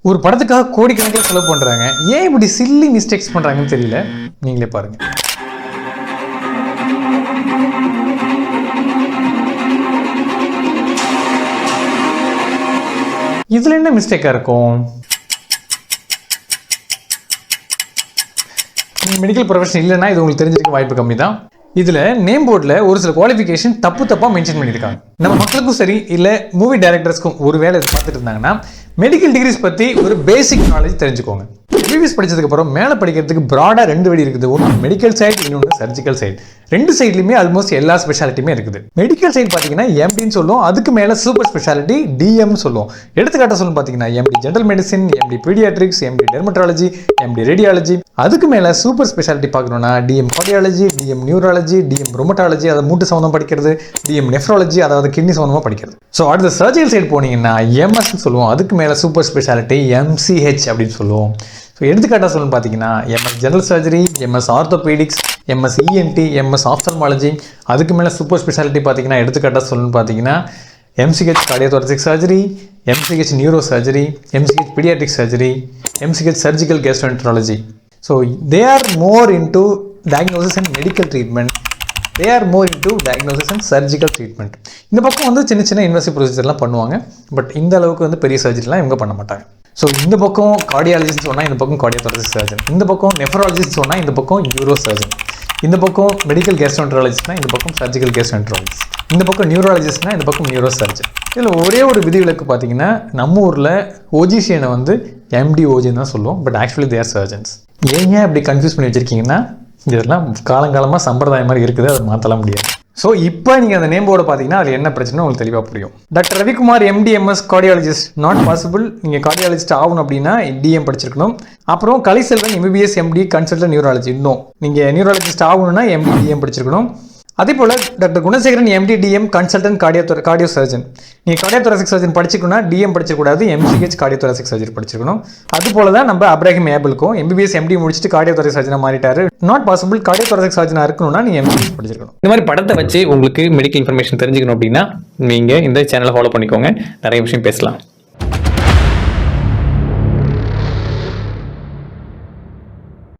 ஒரு படத்துக்காக கோடிக்கணக்கில் செலவு பண்ணுறாங்க. ஏன் இப்படி சில்லி மிஸ்டேக்ஸ் பண்ணுறாங்கன்னு தெரியல. நீங்களே பாருங்கள். இதில் என்ன மிஸ்டேக்காக இருக்கும்? மெடிக்கல் ப்ரொஃபஷன் இல்லைன்னா இது உங்களுக்கு தெரிஞ்சிருக்க வாய்ப்பு கம்மி தான். இதில் நேம் போர்டில் ஒரு சில குவாலிஃபிகேஷன் தப்பாக மென்ஷன் பண்ணியிருக்காங்க. நம்ம மக்களுக்கும் சரி இல்லை மூவி டைரக்டர்ஸ்க்கும் ஒரு வேலை இதை பார்த்துட்டு இருந்தாங்கன்னா மெடிக்கல் டிகிரிஸ் பற்றி ஒரு பேசிக் நாலேஜ் தெரிஞ்சுக்கோங்க. எம்பிபிஎஸ் படிச்சதுக்கப்புறம் மேலே படிக்கிறதுக்கு ப்ராடாக 2 வழி இருக்குது. ஒன்று மெடிக்கல் சைட், இன்னொன்று சர்ஜிக்கல் சைட். 2 சைட்லையுமே ஆல்மோஸ்ட் எல்லா ஸ்பெஷாலிட்டியுமே இருக்குது. மெடிக்கல் சைட் பார்த்தீங்கன்னா எம்டின்னு சொல்லுவோம், அதுக்கு மேலே சூப்பர் ஸ்பெஷாலிட்டி டிஎம்னு சொல்லுவோம். எடுத்துக்காட்ட சொல்லணும் பார்த்தீங்கன்னா MD general medicine, MD paediatrics, MD dermatology, MD radiology. அதுக்கு மேலே சூப்பர் ஸ்பெஷாலிட்டி பார்க்கணும்னா DM cardiology, DM neurology, DM rheumatology, அதை மூட்டு சம்மந்தம் படிக்கிறது, டிஎம் நெஃப்ராலஜி, அதாவது கிட்னி சம்மந்தமாக படிக்கிறது. ஸோ அடுத்த சர்ஜிக்கல் சைட் போனீங்கன்னா எம்எஸ்ன்னு சொல்லுவோம், அதுக்கு மேலே சூப்பர் ஸ்பெஷாலிட்டி எம்சிஹெச் அப்படின்னு சொல்லுவோம். ஸோ எடுத்துக்காட்டாக சொல்லணும்னு பார்த்தீங்கன்னா MS general surgery, MS orthopaedics, MS ENT, MS ophthalmology. அதுக்கு மேலே சூப்பர் ஸ்பெஷாலிட்டி பார்த்தீங்கன்னா எடுத்துக்காட்டாக சொல்லணும்னு பார்த்தீங்கன்னா MCh cardiothoracic surgery, MCh neuro surgery, MCh paediatric surgery, MCh surgical gastroenterology. So they are more into diagnosis and medical treatment. They are more into diagnosis and surgical treatment. இந்த பக்கம் வந்து சின்ன சின்ன இன்வெஸ்டிவ் ப்ரொசீஜர்லாம் பண்ணுவாங்க. பட் இந்த அளவுக்கு வந்து பெரிய சர்ஜரிலாம் இவங்க பண்ண மாட்டாங்க. ஸோ இந்த பக்கம் கார்டியாலஜிஸ்ட் சொன்னால் இந்த பக்கம் கார்டியோதொராசிக் சர்ஜன், இந்த பக்கம் நெஃப்ராலஜிஸ்ட் சொன்னால் இந்த பக்கம் யூரோ சர்ஜன், இந்த பக்கம் மெடிக்கல் கேஸ்ட்ரோஎன்ட்ராலஜிஸ்ட்னா இந்த பக்கம் சர்ஜிக்கல் கேஸ்ட்ரோஎன்ட்ராலஜிஸ்ட், இந்த பக்கம் நியூராலஜிஸ்ட்னா இந்த பக்கம் நியூரோ சர்ஜன். இதில் ஒரே ஒரு விதிவிலக்கு பார்த்தீங்கன்னா நம்ம ஊரில் ஓஜிஷியனை வந்து எம்டி ஓஜின்னு தான் சொல்லுவோம். But actually they're surgeons. ஏன் அப்படி கன்ஃபியூஸ் பண்ணி வச்சுருக்கீங்கன்னா இதெல்லாம் காலங்காலமாக சம்பிரதாயம் மாதிரி இருக்குது, அதை மாற்றலாம் முடியாது. ஸோ இப்போ நீங்கள் அந்த நேம் போர்டை பார்த்தீங்கன்னா அதில் என்ன பிரச்சனை உங்களுக்கு தெளிவாக புரியும். Doctor Ravikumar MD MS cardiologist not possible. நீங்கள் கார்டியாலஜிஸ்ட் ஆகணும் அப்படின்னா டிஎம் படிச்சிருக்கணும். அப்புறம் Kalaiselvan MBBS MD consultant neurology. இன்னும் நீங்கள் நியூராலஜிஸ்ட் ஆகணும்னா எம்டி டிஎம் படிச்சிருக்கணும். அதே போல் doctor Gunasekaran MD DM consultant cardio surgeon. நீங்கள் கார்டியோதொராசிக் சர்ஜன் படிச்சிக்கணும்னா டிஎம் படிச்சிடக்கூடாது, எம்சிஹெச் கார்டியோதொராசிக் சர்ஜரி படிச்சிருக்கணும். அது போல தான் நம்ம அப்ராஹிம் ஏபிளுக்கும் எம்பிபிஎஸ் எம்டி முடிச்சுட்டு கார்டியோதொராசிக் சர்ஜனாக மாறிட்டாரு. Not possible. கார்டியோதொராசிக் சர்ஜனாக இருக்கணும்னா நீங்கள் எம்பிபிஎஸ் படிச்சிருக்கணும். இந்த மாதிரி படத்தை வச்சு உங்களுக்கு மெடிக்கல் இன்ஃபர்மேஷன் தெரிஞ்சுக்கணும் அப்படின்னா நீங்கள் இந்த சேனலை ஃபாலோ பண்ணிக்கோங்க. நிறைய விஷயம் பேசலாம்.